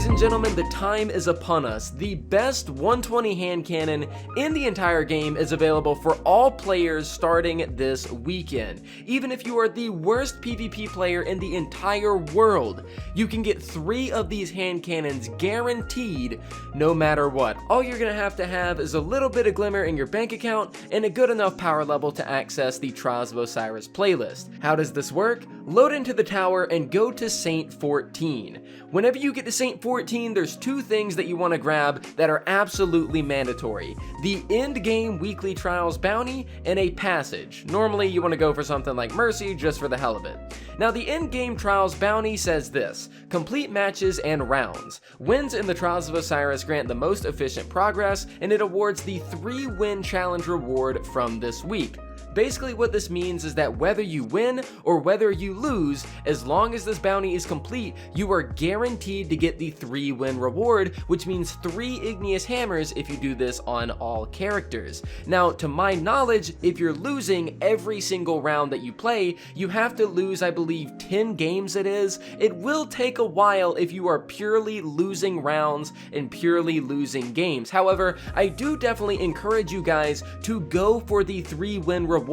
Ladies and gentlemen, the time is upon us. The best 120 hand cannon in the entire game is available for all players starting this weekend. Even if you are the worst PvP player in the entire world, you can get 3 of these hand cannons guaranteed no matter what. All you're gonna have is a little bit of glimmer in your bank account and a good enough power level to access the Trials of Osiris playlist. How does this work? Load into the tower and go to Saint 14. Whenever you get to Saint 14, there's 2 things that you want to grab that are absolutely mandatory: the end game weekly trials bounty and a passage. Normally you want to go for something like Mercy just for the hell of it. Now the end game trials bounty says this: complete matches and rounds. Wins in the Trials of Osiris grant the most efficient progress, and it awards the 3-win challenge reward from this week. Basically what this means is that whether you win or whether you lose, as long as this bounty is complete, you are guaranteed to get the 3-win reward, which means 3 Igneous Hammers if you do this on all characters. Now, to my knowledge, if you're losing every single round that you play, you have to lose, I believe, 10 games it is. It will take a while if you are purely losing rounds and purely losing games. However, I do definitely encourage you guys to go for the 3-win reward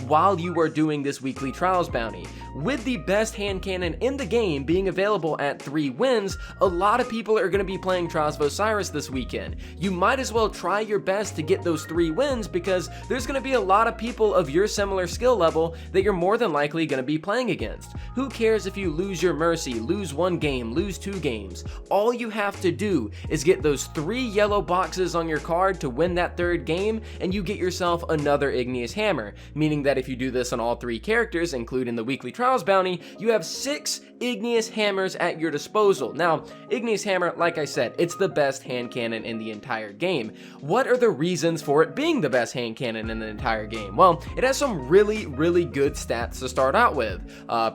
while you are doing this weekly trials bounty. With the best hand cannon in the game being available at 3 wins, a lot of people are going to be playing Trials of Osiris this weekend. You might as well try your best to get those 3 wins, because there's going to be a lot of people of your similar skill level that you're more than likely going to be playing against. Who cares if you lose your Mercy, lose 1 game, lose 2 games? All you have to do is get those 3 yellow boxes on your card to win that 3rd game, and you get yourself another Igneous Hammer. Meaning that if you do this on all 3 characters, including the weekly trials bounty, you have 6 Igneous Hammers at your disposal. Now, Igneous Hammer, like I said, it's the best hand cannon in the entire game. What are the reasons for it being the best hand cannon in the entire game? Well, it has some really good stats to start out with.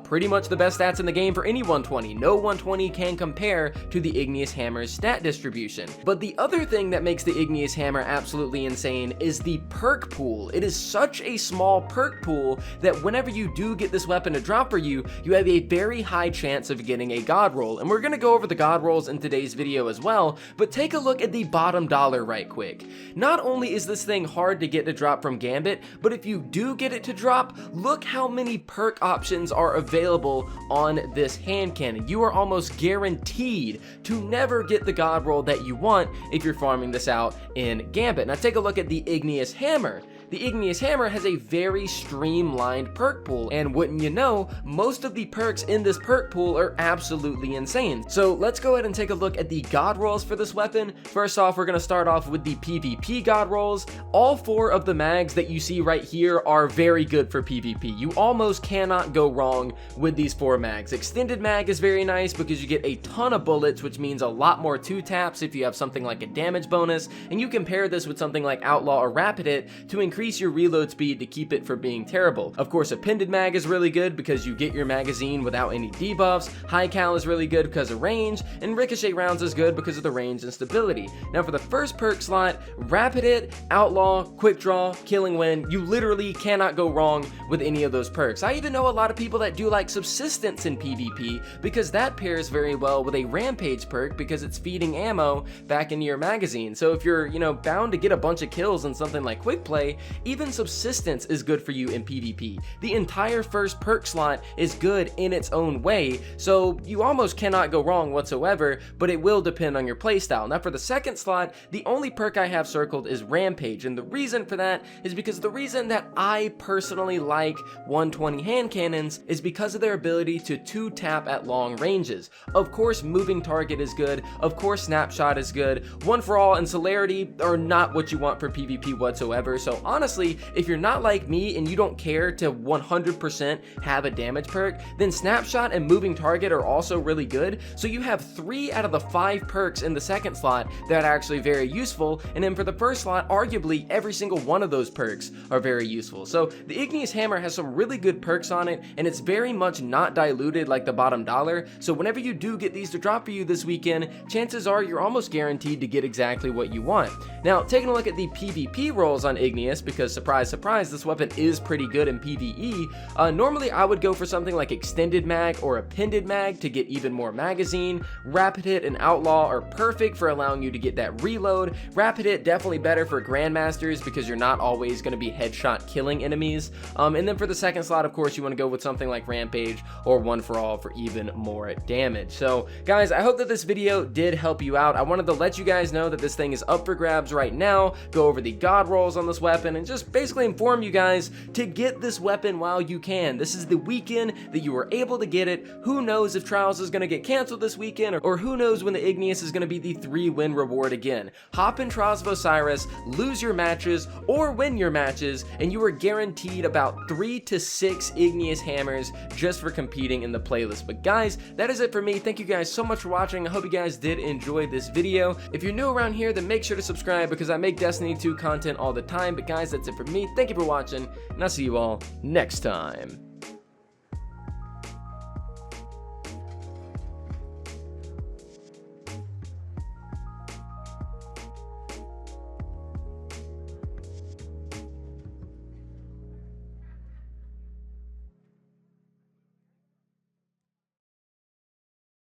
Pretty much the best stats in the game for any 120. No 120 can compare to the Igneous Hammer's stat distribution. But the other thing that makes the Igneous Hammer absolutely insane is the perk pool. It is such a small perk pool that whenever you do get this weapon to drop for you, you have a very high chance of getting a god roll. And we're going to go over the god rolls in today's video as well, but take a look at the bottom dollar right quick. Not only is this thing hard to get to drop from Gambit, but if you do get it to drop, look how many perk options are available on this hand cannon. You are almost guaranteed to never get the god roll that you want if you're farming this out in Gambit. Now take a look at the Igneous Hammer. The Igneous Hammer has a very streamlined perk pool, and wouldn't you know, most of the perks in this perk pool are absolutely insane. So let's go ahead and take a look at the god rolls for this weapon. First off, we're going to start off with the PvP god rolls. All 4 of the mags that you see right here are very good for PvP. You almost cannot go wrong with these 4 mags. Extended mag is very nice because you get a ton of bullets, which means a lot more 2-taps if you have something like a damage bonus, and you can pair this with something like Outlaw or Rapid Hit to increase your reload speed to keep it from being terrible. Of course, Appended mag is really good because you get your magazine without any debuffs. High Cal is really good because of range, and Ricochet rounds is good because of the range and stability. Now for the first perk slot, Rapid Hit, Outlaw, Quick Draw, Killing Wind, you literally cannot go wrong with any of those perks. I even know a lot of people that do like Subsistence in PvP because that pairs very well with a Rampage perk because it's feeding ammo back into your magazine. So if you're, bound to get a bunch of kills in something like Quick Play, even Subsistence is good for you in PvP. The entire first perk slot is good in its own way, so you almost cannot go wrong whatsoever, but it will depend on your playstyle. Now for the second slot, the only perk I have circled is Rampage, and the reason for that is because the reason that I personally like 120 hand cannons is because of their ability to 2-tap at long ranges. Of course, Moving Target is good, of course Snapshot is good, One for All and Celerity are not what you want for PvP whatsoever, so honestly, if you're not like me and you don't care to 100% have a damage perk, then Snapshot and Moving Target are also really good, so you have 3 out of the 5 perks in the second slot that are actually very useful, and then for the first slot, arguably every single one of those perks are very useful. So the Igneous Hammer has some really good perks on it, and it's very much not diluted like the bottom dollar, so whenever you do get these to drop for you this weekend, chances are you're almost guaranteed to get exactly what you want. Now, taking a look at the PvP rolls on Igneous, because surprise, surprise, this weapon is pretty good in PvE. Normally I would go for something like extended mag or appended mag to get even more magazine. Rapid hit and outlaw are perfect for allowing you to get that reload. Rapid hit definitely better for grandmasters because you're not always going to be headshot killing enemies. And then for the second slot, of course, you want to go with something like rampage or one for all for even more damage. So guys, I hope that this video did help you out. I wanted to let you guys know that this thing is up for grabs right now, go over the god rolls on this weapon, and just basically inform you guys to get this weapon while you can. This is the weekend that you were able to get it. Who knows if Trials is going to get canceled this weekend, or who knows when the Igneous is going to be the 3-win reward again. Hop in Trials of Osiris, lose your matches, or win your matches, and you are guaranteed about 3 to 6 Igneous Hammers just for competing in the playlist. But guys, that is it for me. Thank you guys so much for watching. I hope you guys did enjoy this video. If you're new around here, then make sure to subscribe because I make Destiny 2 content all the time. But guys, that's it for me. Thank you for watching, and I'll see you all next time.